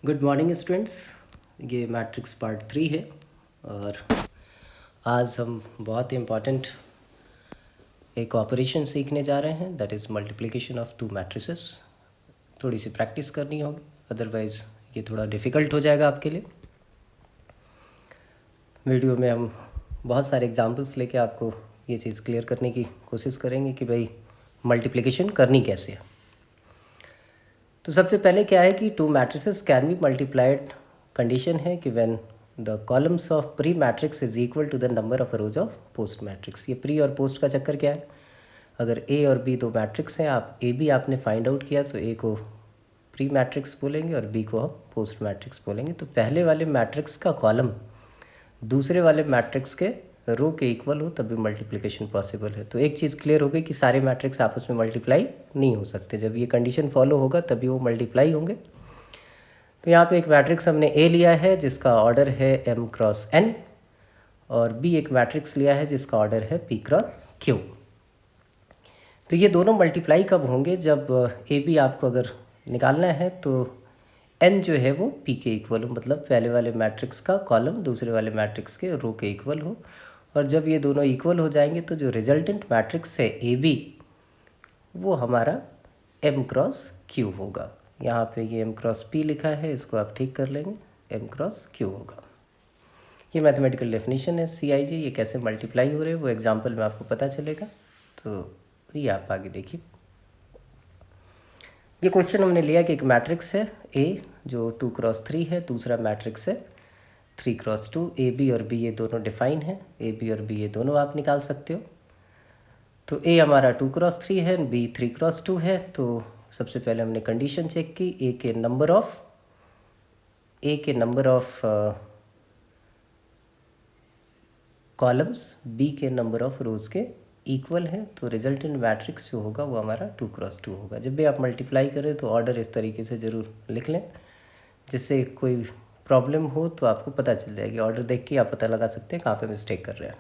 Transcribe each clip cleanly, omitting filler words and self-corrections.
Good morning students. ये matrix part 3 है और आज हम बहुत ही इम्पॉर्टेंट एक ऑपरेशन सीखने जा रहे हैं, that is multiplication of to matrices. थोड़ी सी प्रैक्टिस करनी होगी, अदरवाइज़ ये थोड़ा डिफ़िकल्ट हो जाएगा आपके लिए। वीडियो में हम बहुत सारे एग्जांपल्स लेके आपको ये चीज़ क्लियर करने की कोशिश करेंगे कि भाई मल्टीप्लिकेशन करनी कैसे है। तो सबसे पहले क्या है कि two matrices can be multiplied. Condition है कि when the columns of pre matrix is equal to the number of rows of post matrix. ये प्री और पोस्ट का चक्कर क्या है, अगर ए और बी दो मैट्रिक्स हैं, आप ए बी आपने फाइंड आउट किया तो ए को प्री मैट्रिक्स बोलेंगे और बी को हम पोस्ट मैट्रिक्स बोलेंगे। तो पहले वाले मैट्रिक्स का कॉलम दूसरे वाले मैट्रिक्स के रो के इक्वल हो तभी मल्टीप्लिकेशन पॉसिबल है। तो एक चीज़ क्लियर हो गई कि सारे मैट्रिक्स आपस में मल्टीप्लाई नहीं हो सकते। जब ये कंडीशन फॉलो होगा तभी वो मल्टीप्लाई होंगे। तो यहाँ पे एक मैट्रिक्स हमने ए लिया है जिसका ऑर्डर है m क्रॉस n, और बी एक मैट्रिक्स लिया है जिसका ऑर्डर है p क्रॉस q। तो ये दोनों मल्टीप्लाई कब होंगे, जब ए बी आपको अगर निकालना है तो n जो है वो p के इक्वल हो, मतलब पहले वाले मैट्रिक्स का कॉलम दूसरे वाले मैट्रिक्स के रो के इक्वल हो। और जब ये दोनों इक्वल हो जाएंगे तो जो रिजल्टेंट मैट्रिक्स है ए बी वो हमारा m क्रॉस q होगा। यहाँ पे ये m क्रॉस p लिखा है, इसको आप ठीक कर लेंगे, m क्रॉस q होगा। ये मैथमेटिकल डेफिनेशन है CIJ। ये कैसे मल्टीप्लाई हो रहे हैं वो एग्जांपल में आपको पता चलेगा। तो ये आप आगे देखिए। ये क्वेश्चन हमने लिया कि एक मैट्रिक्स है A जो 2 क्रॉस 3 है, दूसरा मैट्रिक्स है 3 क्रॉस 2। ए बी और बी ये दोनों डिफाइन है, ए बी और बी ये दोनों आप निकाल सकते हो। तो ए हमारा 2 क्रॉस 3 है, बी 3 क्रॉस 2 है। तो सबसे पहले हमने कंडीशन चेक की, ए के नंबर ऑफ कॉलम्स बी के नंबर ऑफ रोज के इक्वल है। तो रिजल्टेंट मैट्रिक्स जो होगा वो हमारा 2 क्रॉस 2 होगा। जब भी आप मल्टीप्लाई करें तो ऑर्डर इस तरीके से ज़रूर लिख लें, जिससे कोई प्रॉब्लम हो तो आपको पता चल जाएगी। ऑर्डर देख के आप पता लगा सकते हैं कहाँ पे मिस्टेक कर रहे हैं।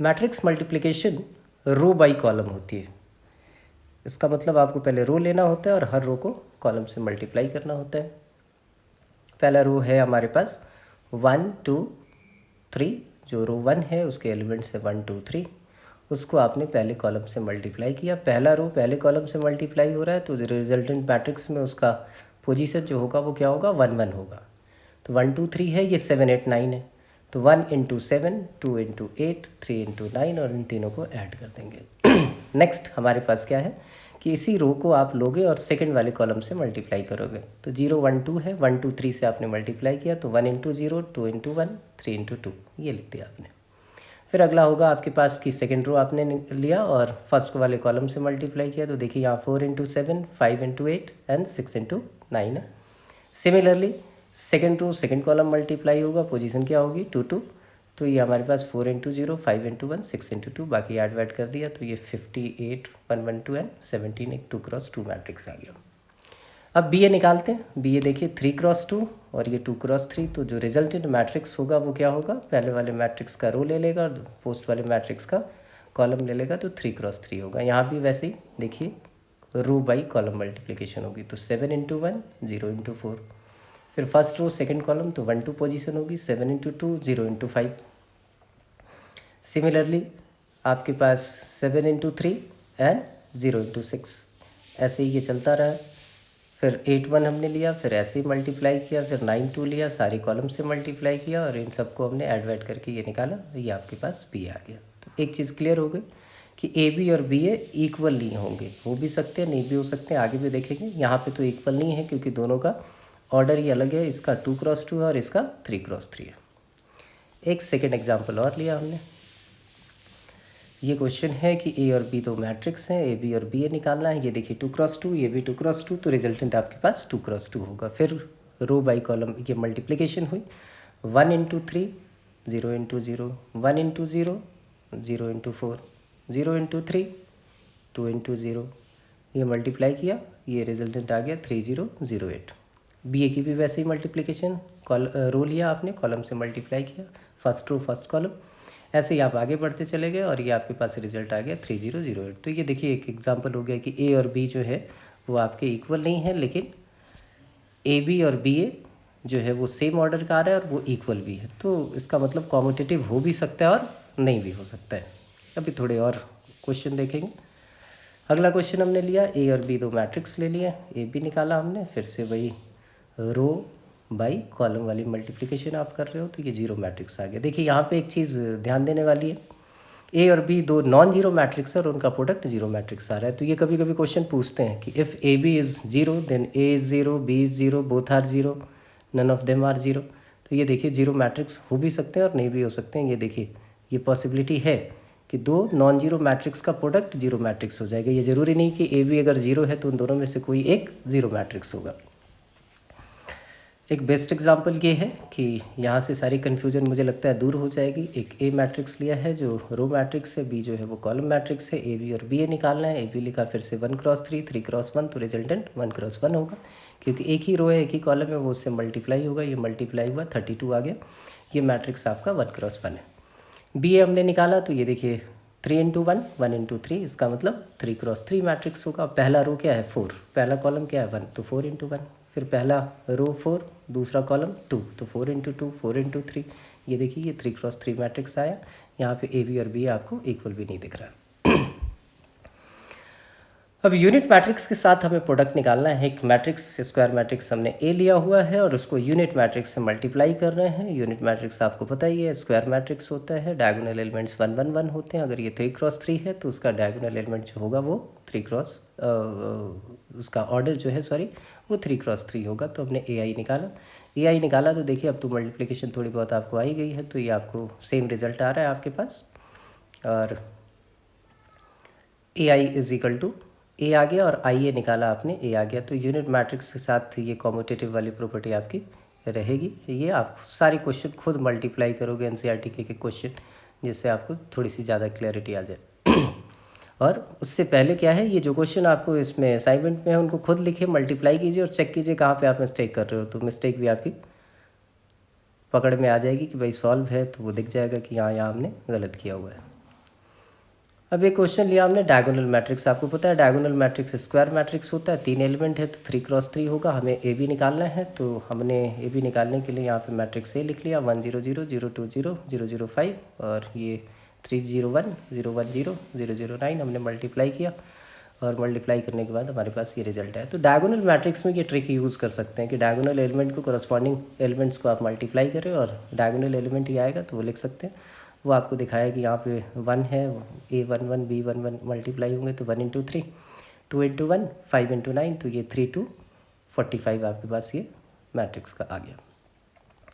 Matrix multiplication row by column होती है। इसका मतलब आपको पहले रो लेना होता है और हर रो को कॉलम से मल्टीप्लाई करना होता है। पहला रो है हमारे पास 1 2 3। जो रो 1 है उसके एलिमेंट्स है 1 2 3, उसको आपने पहले कॉलम से मल्टीप्लाई किया। पहला रो पहले कॉलम से मल्टीप्लाई हो रहा है तो रिजल्टेंट मैट्रिक्स में उसका पोजीशन जो होगा वो क्या होगा, 1 1 होगा। तो 1 2 3 है, ये 7 8 9 है। तो 1 इंटू 7, 2 इंटू 8, 3 इंटू 9, और इन तीनों को ऐड कर देंगे। नेक्स्ट हमारे पास क्या है कि इसी रो को आप लोगे और सेकंड वाले कॉलम से मल्टीप्लाई करोगे। तो 0 1 2 है, 1 2 3 से आपने मल्टीप्लाई किया तो 1 इंटू 0, 2 इंटू 1, 3 इंटू 2, ये लिख दिया आपने। फिर अगला होगा आपके पास कि सेकंड रो आपने लिया और फर्स्ट वाले कॉलम से मल्टीप्लाई किया। तो देखिए यहाँ 4 इंटू 7, 5 इंटू 8 एंड 6 इंटू 9 है। Similarly second row second column multiply होगा, पोजीशन क्या होगी 2 2। तो ये हमारे पास 4 इंटू 0, 5 इंटू 1, 6 इंटू 2, बाकी ऐड वैड कर दिया तो ये 58 1 1 2 एंड 17 एक 2 क्रॉस 2 मैट्रिक्स आ गया। अब बी ए निकालते हैं। बी ए देखिए 3 क्रॉस 2 और ये 2 क्रॉस 3। तो जो रिजल्टेंट मैट्रिक्स होगा वो क्या होगा, पहले वाले मैट्रिक्स का रो ले लेगा और पोस्ट वाले मैट्रिक्स का कॉलम ले लेगा, तो 3 क्रॉस 3 होगा। यहाँ भी वैसे ही देखिए रो बाई कॉलम मल्टीप्लिकेशन होगी। तो 7 इंटू 1, 0 इंटू 4। फिर फर्स्ट रो सेकंड कॉलम तो 1 2 पोजीशन होगी, 7 इंटू 2, 0 इंटू 5। सिमिलरली आपके पास 7 इंटू 3 एंड 0 इंटू 6, ऐसे ही ये चलता रहा। फिर 8 1 हमने लिया, फिर ऐसे ही मल्टीप्लाई किया, फिर 9 2 लिया, सारी कॉलम से मल्टीप्लाई किया और इन सबको हमने ऐड वैड करके ये निकाला, ये आपके पास बी आ गया। तो एक चीज़ क्लियर हो गई कि ए बी और बी ए इक्वल नहीं होंगे, हो भी सकते हैं नहीं भी हो सकते हैं, आगे भी देखेंगे। यहाँ पे तो इक्वल नहीं है क्योंकि दोनों का ऑर्डर ही अलग है, इसका 2 क्रॉस 2 है और इसका 3 क्रॉस 3 है। एक सेकेंड एग्जाम्पल और लिया हमने। ये क्वेश्चन है कि ए और बी दो मैट्रिक्स हैं, ए बी और बी ए निकालना है। ये देखिए 2 क्रॉस 2, ये भी 2 क्रॉस 2, तो रिजल्टेंट आपके पास 2 क्रॉस 2 होगा। फिर रो बाई कॉलम ये मल्टीप्लिकेशन हुई, 1 into 3, 0 into 0, 1 into 0, 0 into 4, 0 into 3, 2 into 0, ये मल्टीप्लाई किया, ये रिजल्टेंट आ गया 3008। बी ए की भी वैसे ही मल्टीप्लिकेशन, रो लिया आपने, कॉलम से मल्टीप्लाई किया, फर्स्ट रो फर्स्ट कॉलम, ऐसे ही आप आगे बढ़ते चले गए और ये आपके पास रिजल्ट आ गया 3008। तो ये देखिए एक एग्जांपल हो गया कि ए और बी जो है वो आपके इक्वल नहीं है, लेकिन ए बी और बी ए जो है वो सेम ऑर्डर का आ रहा है और वो इक्वल भी है, तो इसका मतलब कॉम्पिटिटिव हो भी सकता है और नहीं भी हो सकता है। अभी थोड़े और क्वेश्चन देखेंगे। अगला क्वेश्चन हमने लिया ए और बी दो मैट्रिक्स ले लिया, ए बी निकाला हमने, फिर से वही रो बाई कॉलम वाली मल्टीप्लिकेशन आप कर रहे हो तो ये जीरो मैट्रिक्स आ गया। देखिए यहाँ पे एक चीज़ ध्यान देने वाली है, ए और बी दो नॉन जीरो मैट्रिक्स है और उनका प्रोडक्ट जीरो मैट्रिक्स आ रहा है। तो ये कभी कभी क्वेश्चन पूछते हैं कि if A B is zero then A is zero, B is zero, both are zero, none of them are zero. तो ये देखिए जीरो मैट्रिक्स हो भी सकते हैं और नहीं भी हो सकते हैं। ये देखिए ये पॉसिबिलिटी है कि दो नॉन जीरो मैट्रिक्स का प्रोडक्ट जीरो मैट्रिक्स हो जाएगा। ये ज़रूरी नहीं कि ए बी अगर जीरो है तो उन दोनों में से कोई एक जीरो मैट्रिक्स होगा। एक बेस्ट एग्जांपल ये है कि यहाँ से सारी कन्फ्यूजन मुझे लगता है दूर हो जाएगी। एक ए मैट्रिक्स लिया है जो रो मैट्रिक्स है, बी जो है वो कॉलम मैट्रिक्स है, ए बी और बी ए निकालना है। ए बी लिखा फिर से 1x3, 3x1, तो रिजल्टेंट 1x1 होगा क्योंकि एक ही रो है एक ही कॉलम है, वो उससे मल्टीप्लाई होगा। ये मल्टीप्लाई हुआ 32 आ गया। ये मैट्रिक्स आपका 1x1 है। बी ए हमने निकाला तो ये देखिए 3x1, 1x3, इसका मतलब 3x3 मैट्रिक्स होगा। पहला रो क्या है 4, पहला कॉलम क्या है 1, तो 4x1। फिर पहला रो 4, दूसरा कॉलम 2, तो 4x2, 4x3। ये देखिए ये 3x3 मैट्रिक्स आया। यहाँ पे ए बी और बी आपको इक्वल भी नहीं दिख रहा। अब यूनिट मैट्रिक्स के साथ हमें प्रोडक्ट निकालना है। एक मैट्रिक्स स्क्वायर मैट्रिक्स हमने ए लिया हुआ है और उसको यूनिट मैट्रिक्स से मल्टीप्लाई कर रहे हैं। यूनिट मैट्रिक्स आपको पता ही है स्क्वायर मैट्रिक्स होता है, डायगोनल एलिमेंट्स 1 1 1 होते हैं। अगर ये 3x3 है तो उसका डायगोनल एलिमेंट जो होगा वो उसका ऑर्डर जो है वो 3x3 होगा। तो हमने ए आई निकाला तो देखिए अब तो मल्टीप्लिकेशन थोड़ी बहुत आपको आई गई है, तो ये आपको सेम रिजल्ट आ रहा है आपके पास। और ए आई इज इक्वल टू ए आ गया और आई ए निकाला आपने, ए आ गया। तो यूनिट मैट्रिक्स के साथ ये कॉम्यूटेटिव वाली प्रॉपर्टी आपकी रहेगी। ये आप सारे क्वेश्चन खुद मल्टीप्लाई करोगे एनसीईआरटी के क्वेश्चन, जिससे आपको थोड़ी सी ज़्यादा क्लैरिटी आ जाए। और उससे पहले क्या है, ये जो क्वेश्चन आपको इसमें असाइनमेंट में है उनको खुद लिखिए, मल्टीप्लाई कीजिए और चेक कीजिए कहाँ पे आप मिस्टेक कर रहे हो। तो मिस्टेक भी आपकी पकड़ में आ जाएगी कि भाई सॉल्व है तो वो दिख जाएगा कि यहाँ हमने गलत किया हुआ है। अब एक क्वेश्चन लिया हमने डायगोनल मैट्रिक्स। आपको पता है डायगोनल मैट्रिक्स स्क्वायर मैट्रिक्स होता है, 3 एलिमेंट है तो 3x3 होगा। हमें ए बी निकालना है तो हमने ए बी निकालने के लिए यहाँ पे मैट्रिक्स ए लिख लिया 1 0 0 0 2 0 0 0 5 और ये 3 0 1 0 1 0 0 0 9 हमने मल्टीप्लाई किया और मल्टीप्लाई करने के बाद हमारे पास ये रिजल्ट है। तो डायगोनल मैट्रिक्स में ये ट्रिक यूज़ कर सकते हैं कि डायगोनल एलिमेंट को करस्पॉन्डिंग एलिमेंट्स को आप मल्टीप्लाई करें और डायगोनल एलिमेंट ही आएगा तो वो लिख सकते हैं। वो आपको दिखाया कि यहाँ पे 1 है, ए 1 1 बी 1 1 मल्टीप्लाई होंगे तो 1 × 3, 2 × 1, 5 × 9, तो ये 3 2 45 आपके पास ये मैट्रिक्स का आ गया।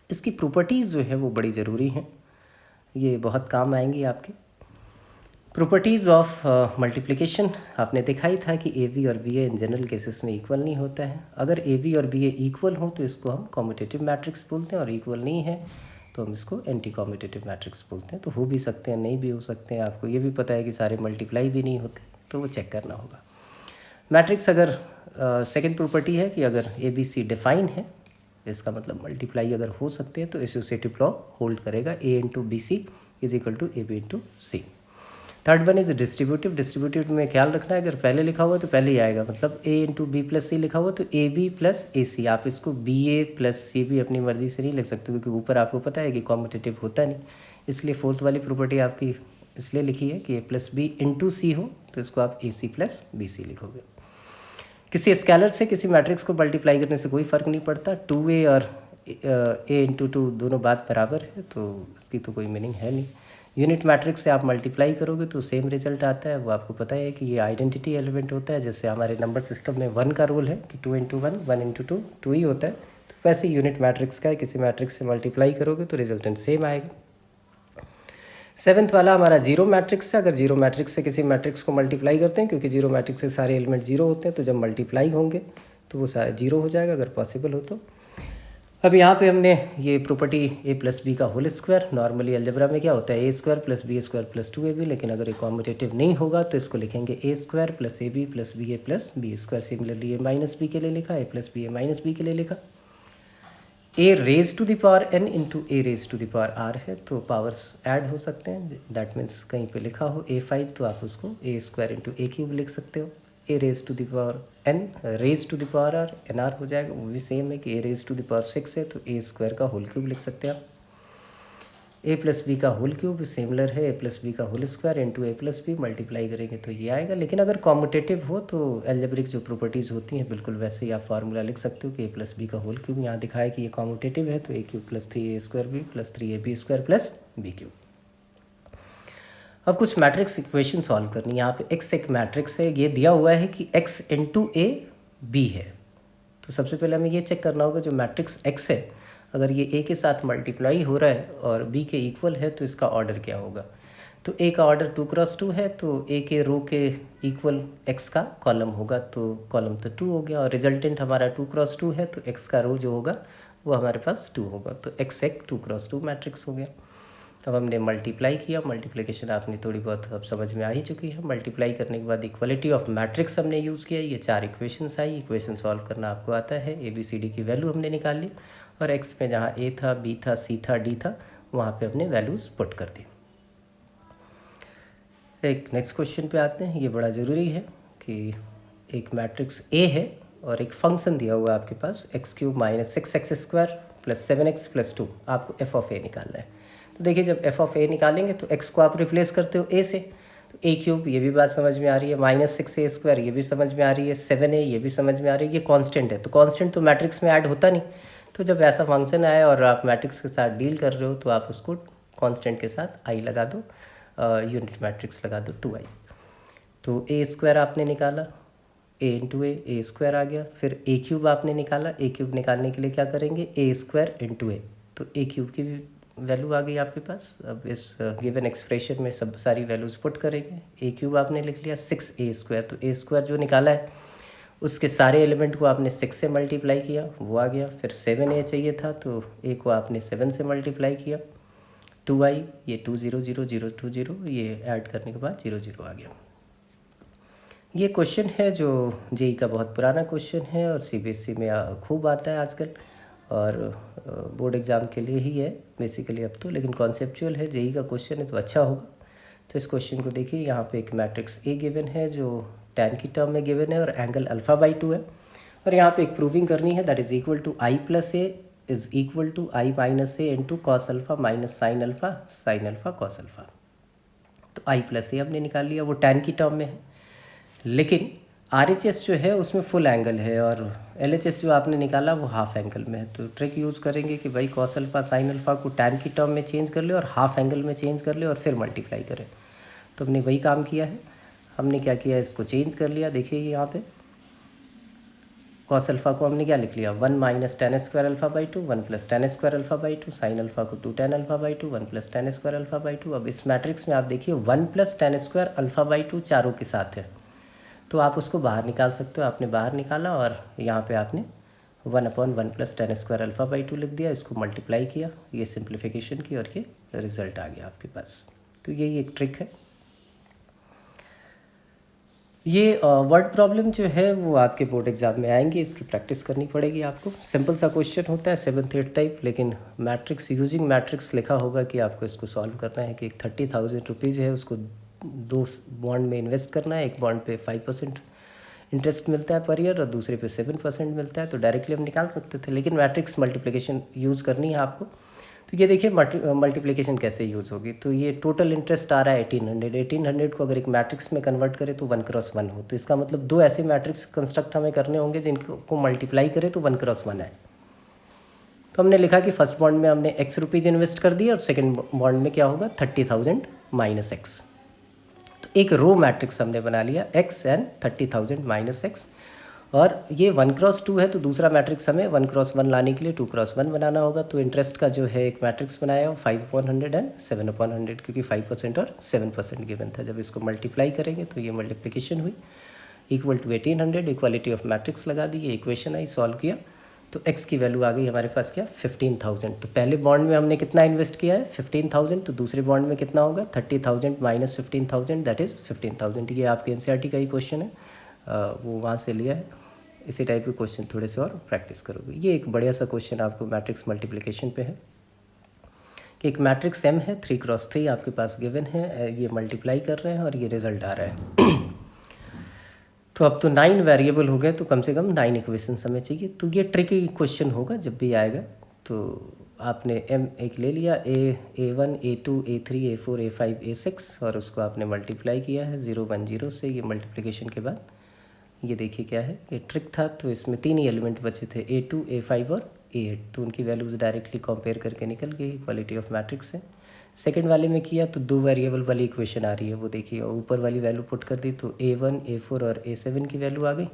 इसकी प्रॉपर्टीज़ जो है वो बड़ी ज़रूरी हैं, ये बहुत काम आएंगी आपके। प्रॉपर्टीज़ ऑफ मल्टीप्लिकेशन आपने देखा ही था कि ए बी और B A in general cases में इक्वल नहीं होता है। अगर ए बी और बी ए इक्वल हो तो इसको हम कॉम्यूटेटिव मैट्रिक्स बोलते हैं, और इक्वल नहीं है तो हम इसको एंटी कॉम्यूटेटिव मैट्रिक्स बोलते हैं। तो हो भी सकते हैं, नहीं भी हो सकते हैं। आपको ये भी पता है कि सारे मल्टीप्लाई भी नहीं होते, तो वो चेक करना होगा। मैट्रिक्स अगर सेकंड प्रॉपर्टी है कि अगर ए बी सी डिफाइन है, इसका मतलब मल्टीप्लाई अगर हो सकते हैं तो एसोसिएटिव लॉ होल्ड करेगा, a into b c is equal to a b into c. Third one is distributive. Distributive में ख्याल रखना है अगर पहले लिखा हुआ तो पहले ही आएगा, मतलब ए इंटू बी प्लस सी लिखा हुआ तो ए बी प्लस ए सी। आप इसको बी ए प्लस सी भी अपनी मर्जी से नहीं लिख सकते क्योंकि ऊपर आपको पता है कि कॉम्पिटिटिव होता नहीं, इसलिए फोर्थ वाली प्रॉपर्टी आपकी इसलिए लिखी है कि ए प्लस बी इंटू सी हो तो इसको आप ए सी प्लस बी सी लिखोगे। किसी स्केलर से किसी मैट्रिक्स को मल्टीप्लाई करने से कोई फ़र्क नहीं पड़ता, 2a और a इंटू 2 दोनों बात बराबर है तो इसकी तो कोई मीनिंग है नहीं। यूनिट मैट्रिक्स से आप मल्टीप्लाई करोगे तो सेम रिजल्ट आता है। वो आपको पता है कि ये आइडेंटिटी एलिमेंट होता है, जैसे हमारे नंबर सिस्टम में 1 का रूल है कि 2 × 1 1 × 2 2 ही होता है, तो वैसे यूनिट मैट्रिक्स का है, किसी मैट्रिक्स से मल्टीप्लाई करोगे तो रिजल्टेंट सेम आएगा। सेवन्थ वाला हमारा जीरो मैट्रिक्स है। अगर जीरो मैट्रिक्स से किसी मैट्रिक्स को मल्टीप्लाई करते हैं, क्योंकि जीरो मैट्रिक्स से सारे एलिमेंट जीरो होते हैं, तो जब मल्टीप्लाई होंगे तो वो जीरो हो जाएगा अगर पॉसिबल हो तो। अब यहाँ पे हमने ये प्रॉपर्टी ए प्लस बी का होल स्क्वायर, नॉर्मली अलजेब्रा में क्या होता है a square plus B square plus 2ab, लेकिन अगर ये कॉम्यूटेटिव नहीं होगा तो इसको लिखेंगे a square plus A b plus b A plus B square. Similarly a minus b के लिए लिखा, a plus b a minus b के लिए लिखा। A raise to the power n into a raise to the power r है, तो powers add हो सकते हैं। दैट मीन्स कहीं पे लिखा हो A5 तो आप उसको a square into a cube लिख सकते हो। A raise to the power n raise to the power r n r हो जाएगा, वो भी सेम है कि a raise to the power 6 है तो ए स्क्वायर का होल क्यूब लिख सकते हैं आप। ए प्लस बी का होल क्यूब सिमिलर है ए प्लस बी का whole square into a plus b, multiply करेंगे तो ये आएगा। लेकिन अगर कॉम्यूटेटिव हो तो एल्जेब्रिक जो प्रॉपर्टीज़ होती हैं बिल्कुल वैसे ही आप फार्मूला लिख सकते हो कि ए प्लस बी का होल क्यूब, यहाँ दिखाया कि ये कॉम्यूटेटिव है तो a cube plus 3 a square b plus 3 a b square plus b cube. अब कुछ मैट्रिक्स इक्वेशन सॉल्व करनी है। यहाँ पे एक्स एक मैट्रिक्स है, ये दिया हुआ है कि एक्स इंटू ए बी है। तो सबसे पहले हमें ये चेक करना होगा जो मैट्रिक्स एक्स है अगर ये ए के साथ मल्टीप्लाई हो रहा है और बी के इक्वल है तो इसका ऑर्डर क्या होगा। तो ए का ऑर्डर 2x2 है तो ए के रो के इक्वल एक्स का कॉलम होगा, तो कॉलम तो 2 हो गया और रिजल्टेंट हमारा 2x2 है तो एक्स का रो जो होगा वो हमारे पास 2 होगा, तो एक्स एक 2x2 मैट्रिक्स हो गया। अब हमने मल्टीप्लाई किया, मल्टीप्लिकेशन आपने थोड़ी बहुत अब समझ में आ ही चुकी है। मल्टीप्लाई करने के बाद इक्वलिटी ऑफ मैट्रिक्स हमने यूज़ किया, ये 4 इक्वेशंस आई। इक्वेशन सॉल्व करना आपको आता है, ए बी सी डी की वैल्यू हमने निकाल ली और एक्स में जहाँ ए था बी था सी था डी था वहाँ पे हमने वैल्यूज़ पुट कर दी। एक नेक्स्ट क्वेश्चन पे आते हैं, ये बड़ा ज़रूरी है कि एक मैट्रिक्स ए है और एक फंक्शन दिया हुआ है आपके पास x³ minus 6x square plus 7x plus 2, आपको एफ ऑफ ए निकालना है। तो देखिए जब एफ ऑफ ए निकालेंगे तो एक्स को आप रिप्लेस करते हो ए से, तो ए क्यूब ये भी बात समझ में आ रही है, माइनस 6a स्क्वायर ये भी समझ में आ रही है, 7a ये भी समझ में आ रही है। ये कांस्टेंट है तो कांस्टेंट तो मैट्रिक्स में ऐड होता नहीं, तो जब ऐसा फंक्शन आए और आप मैट्रिक्स के साथ डील कर रहे हो तो आप उसको कांस्टेंट के साथ आई लगा दो, यूनिट मैट्रिक्स लगा दो 2i। तो ए स्क्वायर आपने निकाला, ए इंटू ए स्क्वायर आ गया। फिर ए क्यूब आपने निकाला, ए क्यूब निकालने के लिए क्या करेंगे ए स्क्वायर इंटू ए, तो ए क्यूब की भी वैल्यू आ गई आपके पास। अब इस गिवन एक्सप्रेशन में सब सारी वैल्यूज़ पुट करेंगे। ए क्यूब आपने लिख लिया 6a स्क्वायर, तो ए स्क्वायर जो निकाला है उसके सारे एलिमेंट को आपने 6 से मल्टीप्लाई किया, वो आ गया। फिर 7a चाहिए था तो a को आपने 7 से मल्टीप्लाई किया, 2i ये 2 0 0 0 2 0, ये ऐड करने के बाद 0 0 आ गया। ये क्वेश्चन है जो जेई का बहुत पुराना क्वेश्चन है और सीबीएसई में खूब आता है आजकल और बोर्ड एग्ज़ाम के लिए ही है बेसिकली अब तो, लेकिन कॉन्सेप्चुअल है, जेई का क्वेश्चन है तो अच्छा होगा। तो इस क्वेश्चन को देखिए, यहाँ पे एक मैट्रिक्स ए गिवन है जो tan की टर्म में गिवन है और एंगल α/2 है और यहाँ पे एक प्रूविंग करनी है that is equal to i plus A is equal to i minus A into cos alpha minus sine alpha cos alpha. तो i प्लस ए हमने निकाल लिया, वो tan की टर्म में है, लेकिन RHS जो है उसमें फुल एंगल है और LHS जो आपने निकाला वो हाफ एंगल में है। तो ट्रिक यूज़ करेंगे कि भाई कॉस अल्फ़ा साइन अल्फ़ा को tan की टर्म में चेंज कर ले और हाफ एंगल में चेंज कर ले और फिर मल्टीप्लाई करें। तो हमने वही काम किया है। हमने क्या किया, इसको चेंज कर लिया। देखिए यहाँ पे कॉस अल्फ़ा को हमने क्या लिख लिया 1 minus tan square α/2, 1 plus tan square α/2, sine alpha को 2 tan α/2, 1 प्लस tan स्क्वायर α/2। अब इस मैट्रिक्स में आप देखिए 1 प्लस tan स्क्वायर α/2 चारों के साथ है तो आप उसको बाहर निकाल सकते हो। आपने बाहर निकाला और यहाँ पे आपने 1/1 प्लस tan स्क्वायर α/2 लिख दिया, इसको मल्टीप्लाई किया, ये सिंप्लीफिकेशन की और ये रिज़ल्ट आ गया आपके पास। तो यही एक ट्रिक है। ये वर्ड प्रॉब्लम जो है वो आपके बोर्ड एग्ज़ाम में आएंगे, इसकी प्रैक्टिस करनी पड़ेगी आपको। सिंपल सा क्वेश्चन होता है 7th 8th टाइप, लेकिन मैट्रिक्स यूजिंग मैट्रिक्स लिखा होगा कि आपको इसको सॉल्व करना है कि 30,000 रुपीज़ है उसको 2 बॉन्ड में इन्वेस्ट करना है। एक बॉन्ड पे 5% इंटरेस्ट मिलता है पर ईयर और दूसरे पे 7% मिलता है, तो डायरेक्टली हम निकाल सकते थे, लेकिन मैट्रिक्स मल्टीप्लिकेशन यूज़ करनी है आपको। तो ये देखिए मल्टीप्लिकेशन कैसे यूज़ होगी। तो ये टोटल इंटरेस्ट आ रहा है 1800 को अगर एक मैट्रिक्स में कन्वर्ट करें तो 1x1 हो, तो इसका मतलब 2 ऐसे मैट्रिक्स कंस्ट्रक्ट हमें करने होंगे जिनको मल्टीप्लाई करें तो 1x1 है। तो हमने लिखा कि फर्स्ट बॉन्ड में हमने x रुपीज़ इन्वेस्ट कर दिए और सेकेंड बॉन्ड में क्या होगा 30,000 माइनस x। तो एक रो मैट्रिक्स हमने बना लिया x एंड 30,000 माइनस x, और ये 1x2 है तो दूसरा मैट्रिक्स हमें 1x1 लाने के लिए 2x1 बनाना होगा। तो इंटरेस्ट का जो है एक मैट्रिक्स बनाया वो 5/100 एंड 7/100, क्योंकि 5% और 7% गिवन था। जब इसको मल्टीप्लाई करेंगे तो ये मल्टीप्लिकेशन हुई equal to 1800, equality of matrix लगा दी, ये इक्वेशन आई, सॉल्व किया तो x की वैल्यू आ गई हमारे पास क्या 15,000। तो पहले बॉन्ड में हमने कितना इन्वेस्ट किया है 15,000, तो दूसरे बॉन्ड में कितना होगा 30,000 माइनस 15,000 दैट इज़ 15,000। ये आपके NCERT का ही क्वेश्चन है, वो वहाँ से लिया है। इसी टाइप के क्वेश्चन थोड़े से और प्रैक्टिस करोगे। ये एक बढ़िया सा क्वेश्चन आपको मैट्रिक्स मल्टीप्लिकेशन पे है कि एक मैट्रिक्स M है 3x3 आपके पास गिवन है, ये मल्टीप्लाई कर रहे हैं और ये रिजल्ट आ रहा है। तो अब तो 9 वेरिएबल हो गए, तो कम से कम 9 इक्वेशन हमें चाहिए। तो ये ट्रिकी क्वेश्चन होगा जब भी आएगा। तो आपने m एक ले लिया, a1 a2 a3 a4 a5 a6, और उसको आपने मल्टीप्लाई किया है 0 1 0 से। ये मल्टीप्लिकेशन के बाद ये देखिए क्या है, ये ट्रिक था। तो इसमें 3 ही एलिमेंट बचे थे, a2 a5 और a8। तो उनकी वैल्यूज़ डायरेक्टली कंपेयर करके निकल गई इक्वालिटी ऑफ मैट्रिक्स से। सेकंड वाले में किया तो 2 वेरिएबल वाली इक्वेशन आ रही है, वो देखिए, और ऊपर वाली वैल्यू पुट कर दी तो a1 a4 और a7 की वैल्यू आ गई।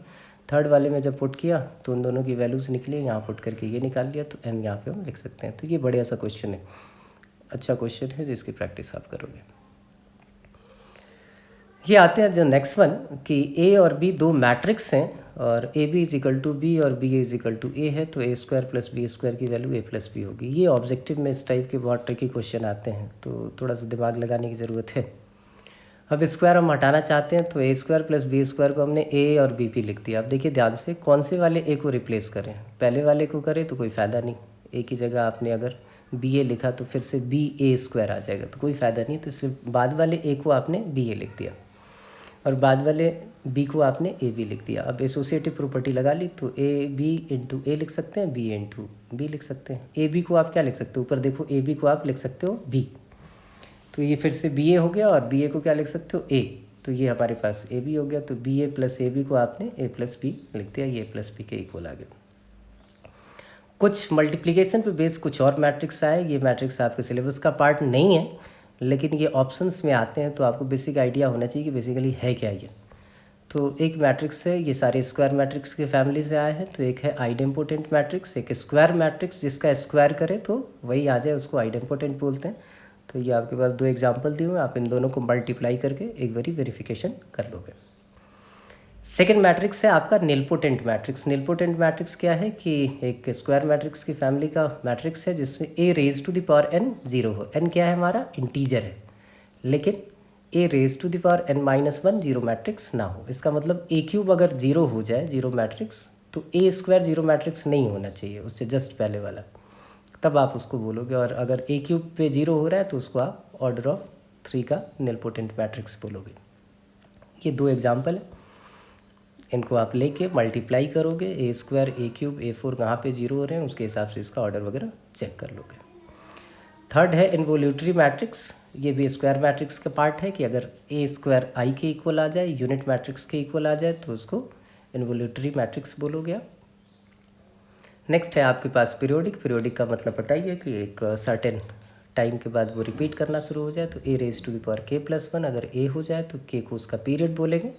थर्ड वाले में जब पुट किया तो उन दोनों की वैल्यूज़ निकली, यहाँ पुट करके ये निकाल लिया, तो m यहाँ पे हम लिख सकते हैं। तो ये बढ़िया सा क्वेश्चन है, अच्छा क्वेश्चन है जिसकी प्रैक्टिस आप करोगे। ये आते हैं जो नेक्स्ट वन कि a और b दो मैट्रिक्स हैं, और A B is equal to B और B is equal to A है, तो a square plus B square की वैल्यू a प्लस बी होगी। ये ऑब्जेक्टिव में इस टाइप के बहुत ट्रिकी क्वेश्चन आते हैं, तो थोड़ा सा दिमाग लगाने की ज़रूरत है। अब स्क्वायर हम हटाना चाहते हैं, तो a square plus B square को हमने a और b लिख दिया। अब देखिए ध्यान से, कौन से वाले a को रिप्लेस करें, पहले वाले को करें तो कोई फ़ायदा नहीं। a की जगह आपने अगर ba लिखा तो फिर से b a स्क्वायर आ जाएगा, तो कोई फ़ायदा नहीं। तो इसलिए बाद वाले a को आपने ba लिख दिया और बाद वाले b को आपने a b लिख दिया। अब एसोसिएटिव प्रॉपर्टी लगा ली, तो a b इंटू ए लिख सकते हैं, b इंटू बी लिख सकते हैं। a b को आप क्या लिख सकते हो, ऊपर देखो a b को आप लिख सकते हो b, तो ये फिर से बी ए हो गया, और बी ए को क्या लिख सकते हो, ए। तो ये हमारे पास ए बी हो गया, तो बी ए प्लस ए बी को आपने ए प्लस बी लिख दिया, ये प्लस बी के इक्वल आ गया। कुछ मल्टीप्लिकेशन पे बेस कुछ और मैट्रिक्स आए, ये मैट्रिक्स आपके सिलेबस का पार्ट नहीं है, लेकिन ये ऑप्शंस में आते हैं, तो आपको बेसिक आइडिया होना चाहिए कि बेसिकली है क्या ये। तो एक मैट्रिक्स है, ये सारे स्क्वायर मैट्रिक्स के फैमिली से आए हैं। तो एक है आइडेम्पोटेंट मैट्रिक्स, एक स्क्वायर मैट्रिक्स जिसका स्क्वायर करे तो वही आ जाए, उसको आइडेम्पोटेंट बोलते हैं। तो ये आपके पास 2 एग्जाम्पल दिए हुए हैं, आप इन दोनों को मल्टीप्लाई करके एक बारी वेरिफिकेशन कर लोगे। सेकेंड मैट्रिक्स है आपका निलपोटेंट मैट्रिक्स। निलपोटेंट मैट्रिक्स क्या है कि एक स्क्वायर मैट्रिक्स की फैमिली का मैट्रिक्स है जिसमें a raise to the power n 0 हो। n क्या है हमारा, इंटीजर है, लेकिन a raise to the power n minus 1 zero matrix ना हो। इसका मतलब a क्यूब अगर 0 हो जाए, जीरो मैट्रिक्स, तो a स्क्वायर जीरो मैट्रिक्स नहीं होना चाहिए, उससे जस्ट पहले वाला, तब आप उसको बोलोगे। और अगर a क्यूब पे 0 हो रहा है तो उसको आप ऑर्डर ऑफ 3 का निलपोटेंट मैट्रिक्स बोलोगे। ये 2 एग्जाम्पल है, इनको आप लेके मल्टीप्लाई करोगे, ए स्क्वायर ए क्यूब a4 कहाँ पे 0 हो रहे हैं उसके हिसाब से इसका ऑर्डर वगैरह चेक कर लोगे। थर्ड है इन्वोल्यूटरी मैट्रिक्स, ये भी स्क्वायर मैट्रिक्स का पार्ट है कि अगर ए स्क्वायर आई के इक्वल आ जाए, यूनिट मैट्रिक्स के इक्वल आ जाए, तो उसको इन्वोल्यूटरी मैट्रिक्स बोलोगे आप। नेक्स्ट है आपके पास पीरियोडिक। पीरियोडिक का मतलब बताइए कि एक सर्टेन टाइम के बाद वो रिपीट करना शुरू हो जाए, तो a raise to the power k plus 1, अगर a हो जाए तो k को उसका पीरियड बोलेंगे।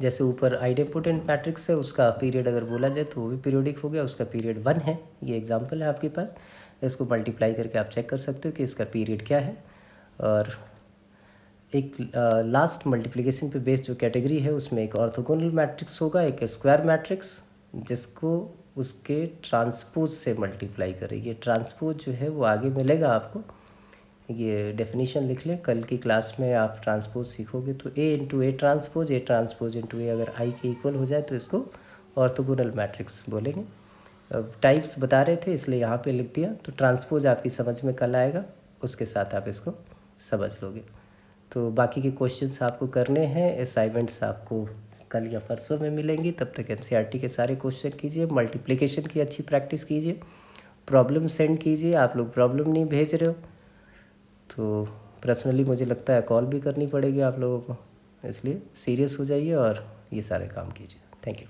जैसे ऊपर आइडेम्पोटेंट मैट्रिक्स है, उसका पीरियड अगर बोला जाए तो वो भी पीरियोडिक हो गया, उसका पीरियड 1 है। ये एग्जांपल है आपके पास, इसको मल्टीप्लाई करके आप चेक कर सकते हो कि इसका पीरियड क्या है। और एक लास्ट मल्टीप्लिकेशन पे बेस्ड जो कैटेगरी है उसमें एक ऑर्थोगोनल मैट्रिक्स होगा, एक स्क्वायर मैट्रिक्स जिसको उसके ट्रांसपोज से मल्टीप्लाई करें। ये ट्रांसपोज जो है वो आगे मिलेगा आपको, ये डेफिनेशन लिख लें, कल की क्लास में आप ट्रांसपोज सीखोगे। तो a इंटू ए ट्रांसपोज इंटू ए अगर i के इक्वल हो जाए तो इसको ऑर्थोगोनल मैट्रिक्स बोलेंगे। अब टाइप्स बता रहे थे इसलिए यहाँ पे लिख दिया, तो ट्रांसपोज आपकी समझ में कल आएगा, उसके साथ आप इसको समझ लोगे। तो बाकी के क्वेश्चंस आपको करने हैं, असाइनमेंट्स आपको कल या परसों में मिलेंगी। तब तक एनसीईआरटी के सारे क्वेश्चन कीजिए, मल्टीप्लिकेशन की अच्छी प्रैक्टिस कीजिए, प्रॉब्लम सेंड कीजिए। आप लोग प्रॉब्लम नहीं भेज रहे हो तो पर्सनली मुझे लगता है कॉल भी करनी पड़ेगी आप लोगों को, इसलिए सीरियस हो जाइए और ये सारे काम कीजिए। Thank you.